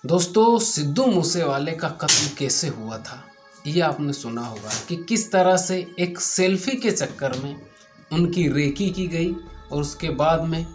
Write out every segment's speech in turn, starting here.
दोस्तों, सिद्धू मूसेवाले का कत्ल कैसे हुआ था ये आपने सुना होगा कि किस तरह से एक सेल्फी के चक्कर में उनकी रेकी की गई और उसके बाद में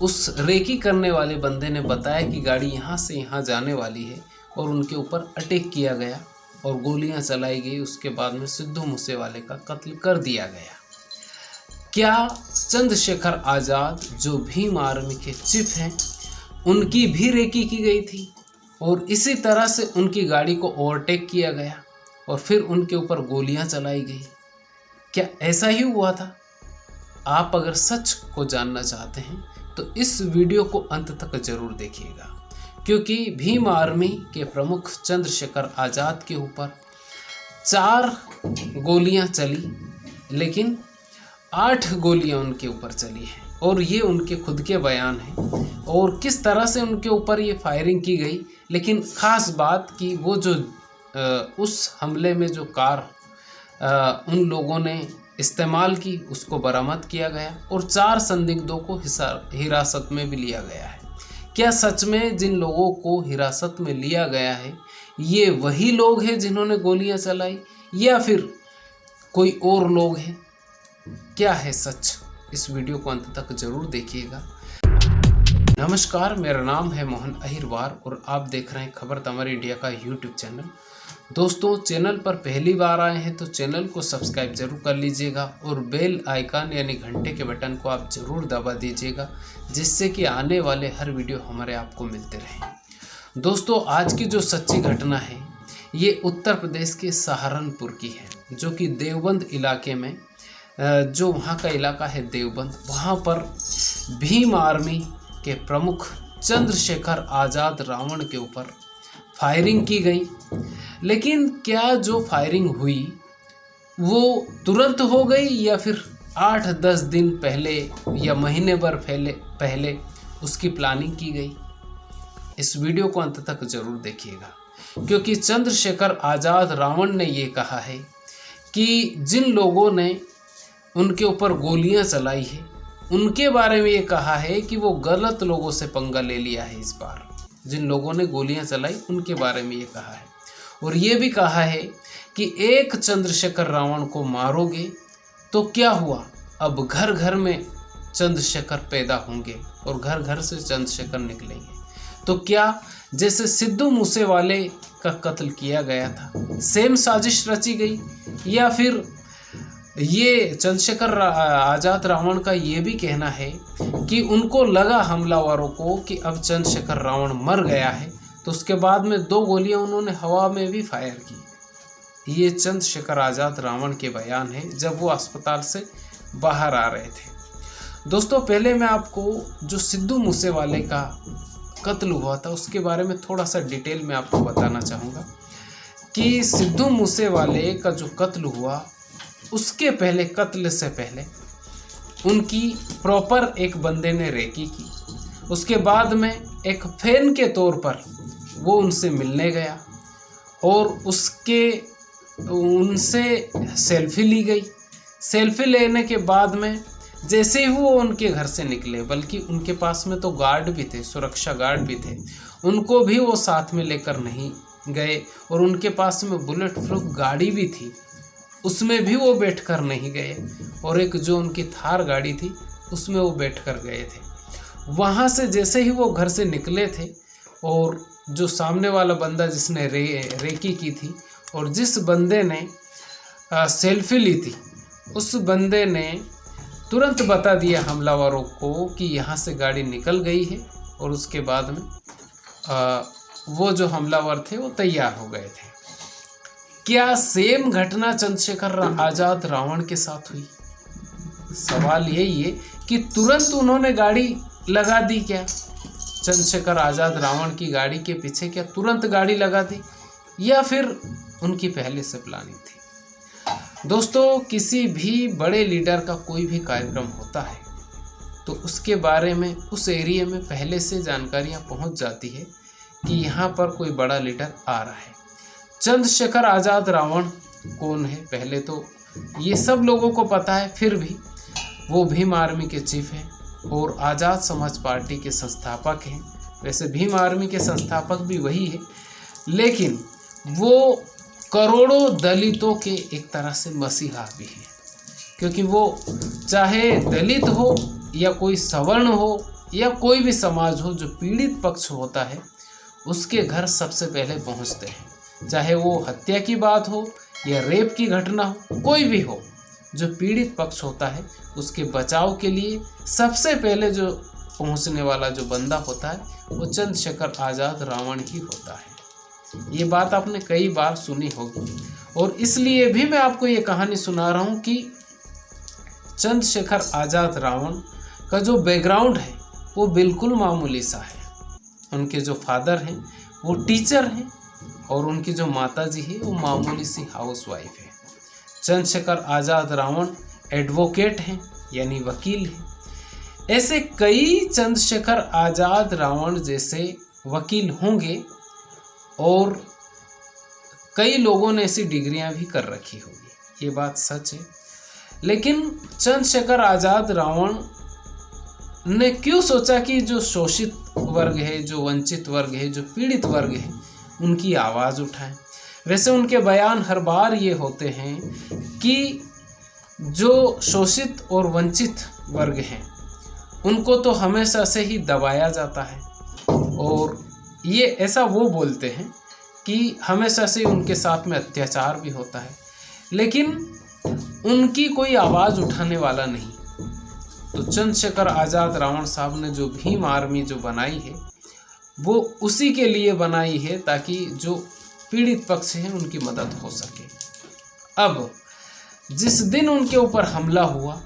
उस रेकी करने वाले बंदे ने बताया कि गाड़ी यहाँ से यहाँ जाने वाली है और उनके ऊपर अटैक किया गया और गोलियां चलाई गई। उसके बाद में सिद्धू मूसेवाले का कत्ल कर दिया गया। क्या चंद्रशेखर आज़ाद जो भीम आर्मी के चीफ हैं उनकी भी रेकी की गई थी और इसी तरह से उनकी गाड़ी को ओवरटेक किया गया और फिर उनके ऊपर गोलियां चलाई गई? क्या ऐसा ही हुआ था? आप अगर सच को जानना चाहते हैं तो इस वीडियो को अंत तक जरूर देखिएगा, क्योंकि भीम आर्मी के प्रमुख चंद्रशेखर आज़ाद के ऊपर 4 गोलियां चली, लेकिन 8 गोलियां उनके ऊपर चली हैं और ये उनके खुद के बयान हैं और किस तरह से उनके ऊपर ये फायरिंग की गई। लेकिन ख़ास बात कि वो जो उस हमले में जो कार उन लोगों ने इस्तेमाल की उसको बरामद किया गया और 4 संदिग्धों को हिरासत में भी लिया गया है। क्या सच में जिन लोगों को हिरासत में लिया गया है ये वही लोग हैं जिन्होंने गोलियां चलाई या फिर कोई और लोग हैं? क्या है सच? इस वीडियो को अंत तक जरूर देखिएगा। नमस्कार, मेरा नाम है मोहन अहिरवार और आप देख रहे हैं खबर तमर इंडिया का यूट्यूब चैनल। दोस्तों, चैनल पर पहली बार आए हैं तो चैनल को सब्सक्राइब जरूर कर लीजिएगा और बेल आइकन यानी घंटे के बटन को आप जरूर दबा दीजिएगा, जिससे कि आने वाले हर वीडियो हमारे आपको मिलते रहें। दोस्तों, आज की जो सच्ची घटना है ये उत्तर प्रदेश के सहारनपुर की है, जो कि देवबंद इलाके में जो वहाँ का इलाका है देवबंद, वहाँ पर भीम आर्मी के प्रमुख चंद्रशेखर आज़ाद रावण के ऊपर फायरिंग की गई। लेकिन क्या जो फायरिंग हुई वो तुरंत हो गई या फिर 8-10 दिन पहले या महीने भर पहले उसकी प्लानिंग की गई? इस वीडियो को अंत तक जरूर देखिएगा, क्योंकि चंद्रशेखर आज़ाद रावण ने ये कहा है कि जिन लोगों ने उनके ऊपर गोलियां चलाई है उनके बारे में ये कहा है कि वो गलत लोगों से पंगा ले लिया है। इस बार जिन लोगों ने गोलियां चलाई उनके बारे में ये कहा है और ये भी कहा है कि एक चंद्रशेखर रावण को मारोगे तो क्या हुआ, अब घर घर में चंद्रशेखर पैदा होंगे और घर घर से चंद्रशेखर निकलेंगे। तो क्या जैसे सिद्धू मूसेवाले का कत्ल किया गया था सेम साजिश रची गई, या फिर ये चंद्रशेखर आज़ाद रावण का ये भी कहना है कि उनको लगा हमलावरों को कि अब चंद्रशेखर रावण मर गया है, तो उसके बाद में 2 गोलियां उन्होंने हवा में भी फायर की। ये चंद्रशेखर आज़ाद रावण के बयान है जब वो अस्पताल से बाहर आ रहे थे। दोस्तों, पहले मैं आपको जो सिद्धू मूसेवाले का कत्ल हुआ था उसके बारे में थोड़ा सा डिटेल में आपको बताना चाहूँगा कि सिद्धू मूसेवाले का जो कत्ल हुआ उसके पहले, कत्ल से पहले उनकी प्रॉपर एक बंदे ने रेकी की। उसके बाद में एक फैन के तौर पर वो उनसे मिलने गया और उनसे सेल्फी ली गई। सेल्फी लेने के बाद में जैसे ही वो उनके घर से निकले, बल्कि उनके पास में तो गार्ड भी थे, सुरक्षा गार्ड भी थे, उनको भी वो साथ में लेकर नहीं गए और उनके पास में बुलेट प्रूफ गाड़ी भी थी, उसमें भी वो बैठकर नहीं गए और एक जो उनकी थार गाड़ी थी उसमें वो बैठकर गए थे। वहाँ से जैसे ही वो घर से निकले थे और जो सामने वाला बंदा जिसने रेकी की थी और जिस बंदे ने सेल्फी ली थी उस बंदे ने तुरंत बता दिया हमलावरों को कि यहाँ से गाड़ी निकल गई है और उसके बाद में वो जो हमलावर थे वो तैयार हो गए थे। क्या सेम घटना चंद्रशेखर आज़ाद रावण के साथ हुई? सवाल यही है कि तुरंत उन्होंने गाड़ी लगा दी क्या? चंद्रशेखर आज़ाद रावण की गाड़ी के पीछे क्या तुरंत गाड़ी लगा दी या फिर उनकी पहले से प्लानिंग थी? दोस्तों, किसी भी बड़े लीडर का कोई भी कार्यक्रम होता है तो उसके बारे में उस एरिया में पहले से जानकारियां पहुंच जाती है कि यहाँ पर कोई बड़ा लीडर आ रहा है। चंद्रशेखर आज़ाद रावण कौन है पहले तो ये सब लोगों को पता है, फिर भी वो भीम आर्मी के चीफ हैं और आज़ाद समाज पार्टी के संस्थापक हैं वैसे भीम आर्मी के संस्थापक भी वही है, लेकिन वो करोड़ों दलितों के एक तरह से मसीहा भी है, क्योंकि वो चाहे दलित हो या कोई सवर्ण हो या कोई भी समाज हो जो पीड़ित पक्ष होता है उसके घर सबसे पहले पहुंचते हैं। चाहे वो हत्या की बात हो या रेप की घटना हो, कोई भी हो, जो पीड़ित पक्ष होता है उसके बचाव के लिए सबसे पहले जो पहुंचने वाला जो बंदा होता है वो चंद्रशेखर आज़ाद रावण ही होता है। ये बात आपने कई बार सुनी होगी और इसलिए भी मैं आपको ये कहानी सुना रहा हूँ कि चंद्रशेखर आज़ाद रावण का जो बैकग्राउंड है वो बिल्कुल मामूली सा है। उनके जो फादर हैं वो टीचर हैं और उनकी जो माताजी है वो मामूली सी हाउसवाइफ है। चंद्रशेखर आज़ाद रावण एडवोकेट हैं यानी वकील हैं। ऐसे कई चंद्रशेखर आज़ाद रावण जैसे वकील होंगे और कई लोगों ने ऐसी डिग्रियां भी कर रखी होगी, ये बात सच है। लेकिन चंद्रशेखर आज़ाद रावण ने क्यों सोचा कि जो शोषित वर्ग है, जो वंचित वर्ग है, जो पीड़ित वर्ग है, उनकी आवाज़ उठाएं। वैसे उनके बयान हर बार ये होते हैं कि जो शोषित और वंचित वर्ग हैं उनको तो हमेशा से ही दबाया जाता है, और ये ऐसा वो बोलते हैं कि हमेशा से उनके साथ में अत्याचार भी होता है, लेकिन उनकी कोई आवाज़ उठाने वाला नहीं। तो चंद्रशेखर आज़ाद रावण साहब ने जो भीम आर्मी जो बनाई है वो उसी के लिए बनाई है ताकि जो पीड़ित पक्ष हैं उनकी मदद हो सके। अब जिस दिन उनके ऊपर हमला हुआ,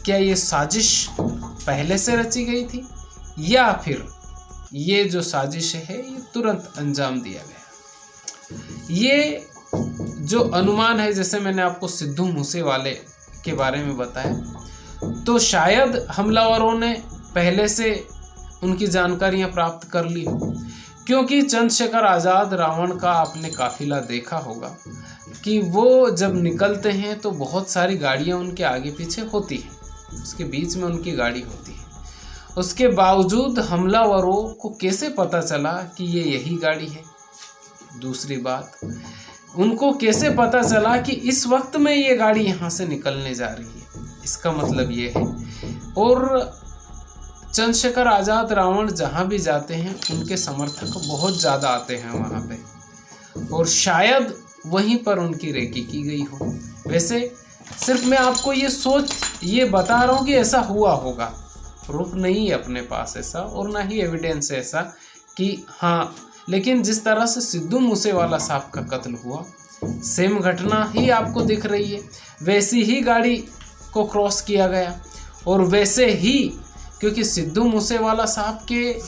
क्या ये साजिश पहले से रची गई थी या फिर ये जो साजिश है ये तुरंत अंजाम दिया गया? ये जो अनुमान है, जैसे मैंने आपको सिद्धू मूसेवाले के बारे में बताया, तो शायद हमलावरों ने पहले से उनकी जानकारियां प्राप्त कर ली हो, क्योंकि चंद्रशेखर आज़ाद रावण का आपने काफिला देखा होगा कि वो जब निकलते हैं तो बहुत सारी गाड़ियां उनके आगे पीछे होती हैं, उसके बीच में उनकी गाड़ी होती है। उसके बावजूद हमलावरों को कैसे पता चला कि ये यही गाड़ी है? दूसरी बात, उनको कैसे पता चला कि इस वक्त में ये गाड़ी यहाँ से निकलने जा रही है? इसका मतलब ये है। और चंद्रशेखर आज़ाद रावण जहाँ भी जाते हैं उनके समर्थक बहुत ज़्यादा आते हैं वहाँ पे, और शायद वहीं पर उनकी रेकी की गई हो। वैसे सिर्फ मैं आपको ये बता रहा हूँ कि ऐसा हुआ होगा, प्रूफ नहीं है अपने पास ऐसा, और ना ही एविडेंस है ऐसा कि हाँ। लेकिन जिस तरह से सिद्धू मूसेवाला साहब का कत्ल हुआ, सेम घटना ही आपको दिख रही है। वैसी ही गाड़ी को क्रॉस किया गया, और वैसे ही, क्योंकि सिद्धू मूसेवाला साहब के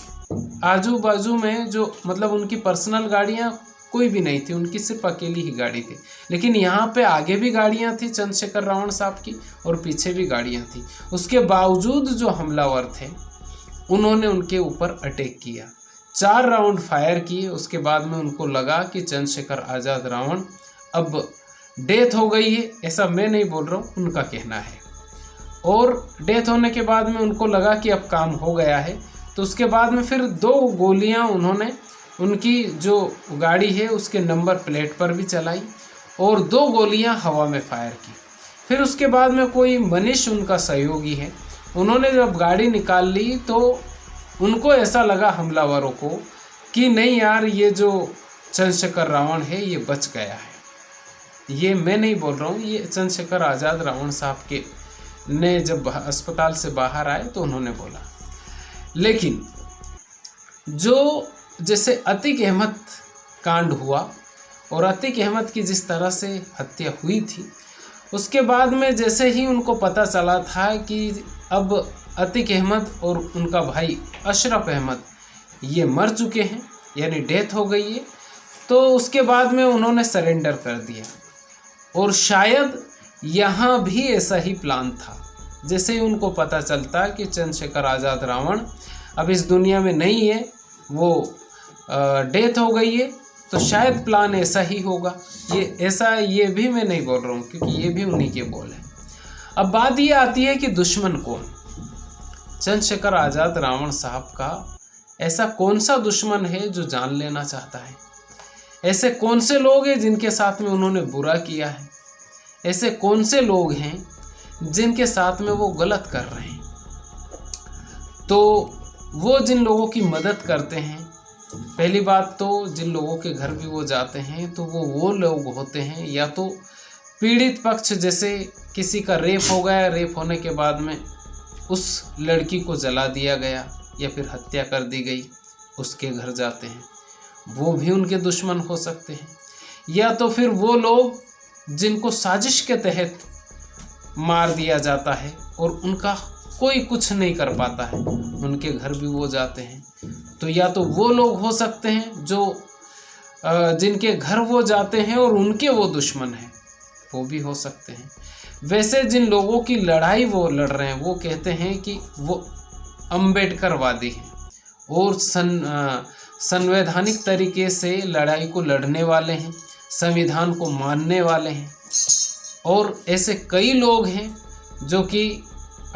आजू बाजू में जो मतलब उनकी पर्सनल गाड़ियां कोई भी नहीं थी, उनकी सिर्फ अकेली ही गाड़ी थी। लेकिन यहाँ पे आगे भी गाड़ियाँ थी चंद्रशेखर रावण साहब की और पीछे भी गाड़ियाँ थी। उसके बावजूद जो हमलावर थे उन्होंने उनके ऊपर अटैक किया, 4 राउंड फायर किए। उसके बाद में उनको लगा कि चंद्रशेखर आज़ाद रावण अब डेथ हो गई है, ऐसा मैं नहीं बोल रहा हूँ, उनका कहना है। और डेथ होने के बाद में उनको लगा कि अब काम हो गया है, तो उसके बाद में फिर 2 गोलियां उन्होंने उनकी जो गाड़ी है उसके नंबर प्लेट पर भी चलाई और 2 गोलियां हवा में फायर की। फिर उसके बाद में कोई मनीष उनका सहयोगी है, उन्होंने जब गाड़ी निकाल ली तो उनको ऐसा लगा हमलावरों को कि नहीं यार, ये जो चंद्रशेखर रावण है ये बच गया है। ये मैं नहीं बोल रहा हूँ, ये चंद्रशेखर आज़ाद रावण साहब के ने जब अस्पताल से बाहर आए तो उन्होंने बोला। लेकिन जो जैसे अतीक अहमद कांड हुआ और अतीक अहमद की जिस तरह से हत्या हुई थी, उसके बाद में जैसे ही उनको पता चला था कि अब अतीक अहमद और उनका भाई अशरफ अहमद ये मर चुके हैं, यानी डेथ हो गई है, तो उसके बाद में उन्होंने सरेंडर कर दिया। और शायद यहाँ भी ऐसा ही प्लान था। जैसे ही उनको पता चलता कि चंद्रशेखर आज़ाद रावण अब इस दुनिया में नहीं है, वो डेथ हो गई है, तो शायद प्लान ऐसा ही होगा। ये भी मैं नहीं बोल रहा हूँ, क्योंकि ये भी उन्हीं के बोल है। अब बात ये आती है कि दुश्मन कौन? चंद्रशेखर आज़ाद रावण साहब का ऐसा कौन सा दुश्मन है जो जान लेना चाहता है? ऐसे कौन से लोग हैं जिनके साथ में उन्होंने बुरा किया है? ऐसे कौन से लोग हैं जिनके साथ में वो गलत कर रहे हैं? तो वो जिन लोगों की मदद करते हैं, पहली बात तो जिन लोगों के घर भी वो जाते हैं तो वो लोग होते हैं या तो पीड़ित पक्ष, जैसे किसी का रेप हो गया, रेप होने के बाद में उस लड़की को जला दिया गया या फिर हत्या कर दी गई, उसके घर जाते हैं, वो भी उनके दुश्मन हो सकते हैं। या तो फिर वो लोग जिनको साजिश के तहत मार दिया जाता है और उनका कोई कुछ नहीं कर पाता है, उनके घर भी वो जाते हैं। तो या तो वो लोग हो सकते हैं जो जिनके घर वो जाते हैं और उनके वो दुश्मन हैं, वो भी हो सकते हैं। वैसे जिन लोगों की लड़ाई वो लड़ रहे हैं, वो कहते हैं कि वो अम्बेडकरवादी हैं और संवैधानिक तरीके से लड़ाई को लड़ने वाले हैं, संविधान को मानने वाले हैं। और ऐसे कई लोग हैं जो कि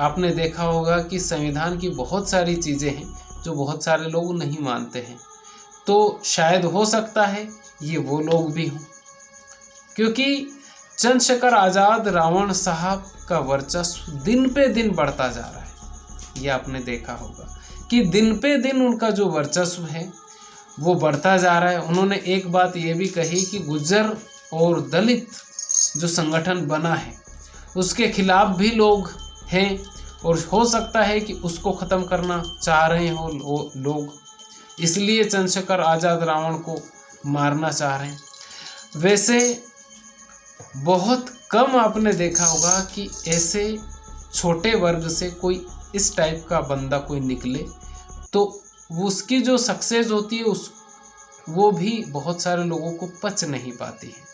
आपने देखा होगा कि संविधान की बहुत सारी चीज़ें हैं जो बहुत सारे लोग नहीं मानते हैं। तो शायद हो सकता है ये वो लोग भी हों, क्योंकि चंद्रशेखर आज़ाद रावण साहब का वर्चस्व दिन पे दिन बढ़ता जा रहा है। ये आपने देखा होगा कि दिन पे दिन उनका जो वर्चस्व है वो बढ़ता जा रहा है। उन्होंने एक बात ये भी कही कि गुज्जर और दलित जो संगठन बना है उसके खिलाफ भी लोग हैं और हो सकता है कि उसको ख़त्म करना चाह रहे हो लोग, इसलिए चंद्रशेखर आज़ाद रावण को मारना चाह रहे हैं। वैसे बहुत कम आपने देखा होगा कि ऐसे छोटे वर्ग से कोई इस टाइप का बंदा कोई निकले तो उसकी जो सक्सेस होती है वो भी बहुत सारे लोगों को पच नहीं पाती है,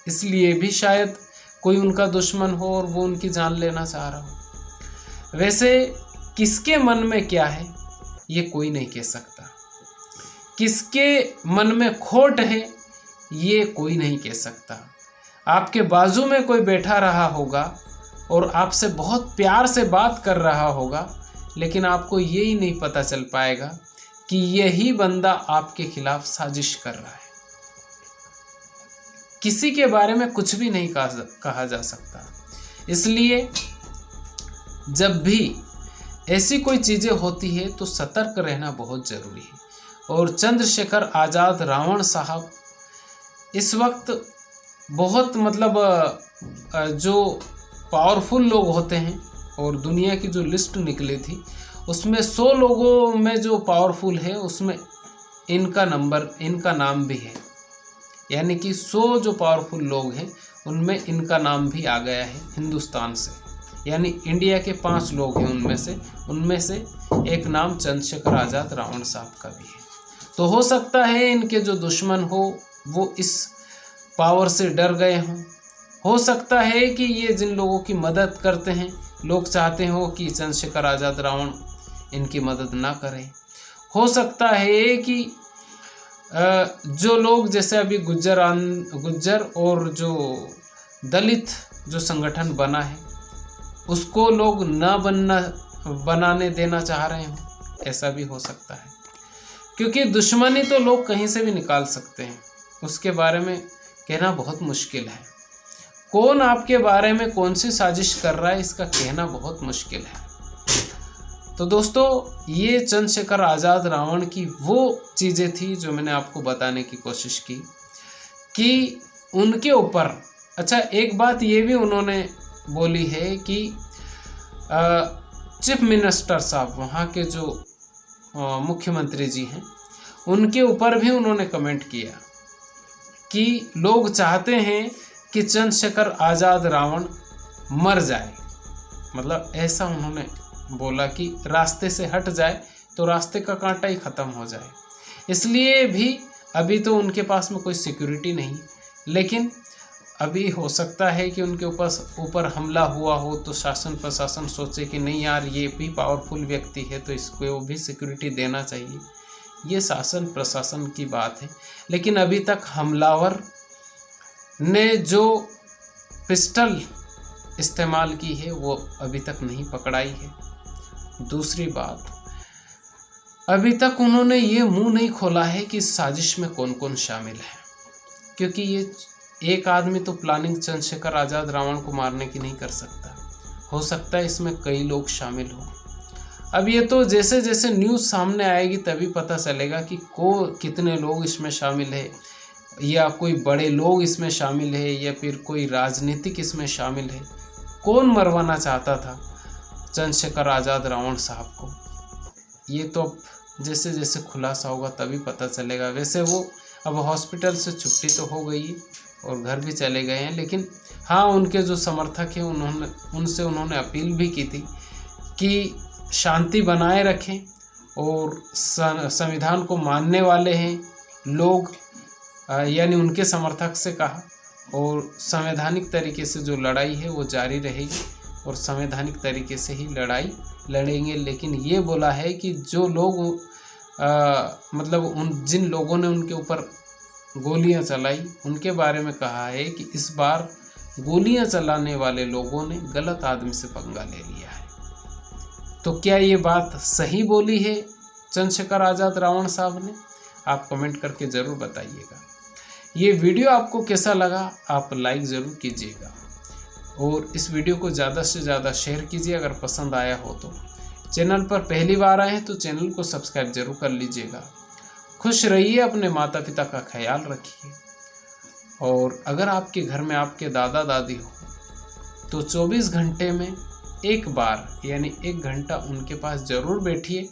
इसलिए भी शायद कोई उनका दुश्मन हो और वो उनकी जान लेना चाह रहा हो। वैसे किसके मन में क्या है ये कोई नहीं कह सकता, किसके मन में खोट है ये कोई नहीं कह सकता। आपके बाजू में कोई बैठा रहा होगा और आपसे बहुत प्यार से बात कर रहा होगा, लेकिन आपको यही नहीं पता चल पाएगा कि यही बंदा आपके खिलाफ साजिश कर रहा है। किसी के बारे में कुछ भी नहीं कहा जा सकता, इसलिए जब भी ऐसी कोई चीज़ें होती है तो सतर्क रहना बहुत ज़रूरी है। और चंद्रशेखर आज़ाद रावण साहब इस वक्त बहुत जो पावरफुल लोग होते हैं, और दुनिया की जो लिस्ट निकली थी उसमें 100 लोगों में जो पावरफुल है उसमें इनका नाम भी है, यानी कि 100 जो पावरफुल लोग हैं उनमें इनका नाम भी आ गया है हिंदुस्तान से, यानी इंडिया के 5 लोग हैं उनमें से एक नाम चंद्रशेखर आज़ाद रावण साहब का भी है। तो हो सकता है इनके जो दुश्मन हो वो इस पावर से डर गए हों, हो सकता है कि ये जिन लोगों की मदद करते हैं लोग चाहते हो कि चंद्रशेखर आज़ाद रावण इनकी मदद ना करें, हो सकता है कि जो लोग जैसे अभी गुज्जर और जो दलित जो संगठन बना है उसको लोग ना बनाने देना चाह रहे हो, ऐसा भी हो सकता है। क्योंकि दुश्मनी तो लोग कहीं से भी निकाल सकते हैं, उसके बारे में कहना बहुत मुश्किल है। कौन आपके बारे में कौन सी साजिश कर रहा है इसका कहना बहुत मुश्किल है। तो दोस्तों ये चंद्रशेखर आज़ाद रावण की वो चीज़ें थी जो मैंने आपको बताने की कोशिश की कि उनके ऊपर। अच्छा, एक बात ये भी उन्होंने बोली है कि चीफ मिनिस्टर साहब, वहाँ के जो मुख्यमंत्री जी हैं, उनके ऊपर भी उन्होंने कमेंट किया कि लोग चाहते हैं कि चंद्रशेखर आज़ाद रावण मर जाए। मतलब ऐसा उन्होंने बोला कि रास्ते से हट जाए तो रास्ते का कांटा ही ख़त्म हो जाए। इसलिए भी अभी तो उनके पास में कोई सिक्योरिटी नहीं, लेकिन अभी हो सकता है कि उनके ऊपर हमला हुआ हो तो शासन प्रशासन सोचे कि नहीं यार ये भी पावरफुल व्यक्ति है तो इसको भी सिक्योरिटी देना चाहिए। ये शासन प्रशासन की बात है, लेकिन अभी तक हमलावर ने जो पिस्टल इस्तेमाल की है वो अभी तक नहीं पकड़ाई है। दूसरी बात, अभी तक उन्होंने ये मुंह नहीं खोला है कि इस साजिश में कौन कौन शामिल है, क्योंकि ये एक आदमी तो प्लानिंग चंद्रशेखर आज़ाद रावण को मारने की नहीं कर सकता, हो सकता है इसमें कई लोग शामिल हों। अब ये तो जैसे जैसे न्यूज़ सामने आएगी तभी पता चलेगा कि कितने लोग इसमें शामिल है, या कोई बड़े लोग इसमें शामिल है, या फिर कोई राजनीतिक इसमें शामिल है। कौन मरवाना चाहता था चंद्रशेखर आज़ाद रावण साहब को, ये तो अब जैसे जैसे खुलासा होगा तभी पता चलेगा। वैसे वो अब हॉस्पिटल से छुट्टी तो हो गई और घर भी चले गए हैं, लेकिन हाँ, उनके जो समर्थक हैं उन्होंने अपील भी की थी कि शांति बनाए रखें, और संविधान को मानने वाले हैं लोग, यानी उनके समर्थक से कहा, और संवैधानिक तरीके से जो लड़ाई है वो जारी रहेगी और संवैधानिक तरीके से ही लड़ाई लड़ेंगे। लेकिन ये बोला है कि जो लोग मतलब जिन लोगों ने उनके ऊपर गोलियां चलाई उनके बारे में कहा है कि इस बार गोलियां चलाने वाले लोगों ने गलत आदमी से पंगा ले लिया है। तो क्या ये बात सही बोली है चंद्रशेखर आज़ाद रावण साहब ने? आप कमेंट करके ज़रूर बताइएगा। ये वीडियो आपको कैसा लगा आप लाइक ज़रूर कीजिएगा, और इस वीडियो को ज़्यादा से ज़्यादा शेयर कीजिए अगर पसंद आया हो तो। चैनल पर पहली बार आए हैं तो चैनल को सब्सक्राइब जरूर कर लीजिएगा। खुश रहिए, अपने माता पिता का ख्याल रखिए, और अगर आपके घर में आपके दादा दादी हो तो 24 घंटे में एक बार यानी 1 घंटा उनके पास ज़रूर बैठिए,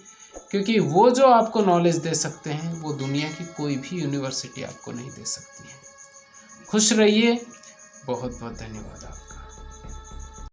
क्योंकि वो जो आपको नॉलेज दे सकते हैं वो दुनिया की कोई भी यूनिवर्सिटी आपको नहीं दे सकती है। खुश रहिए, बहुत बहुत धन्यवाद।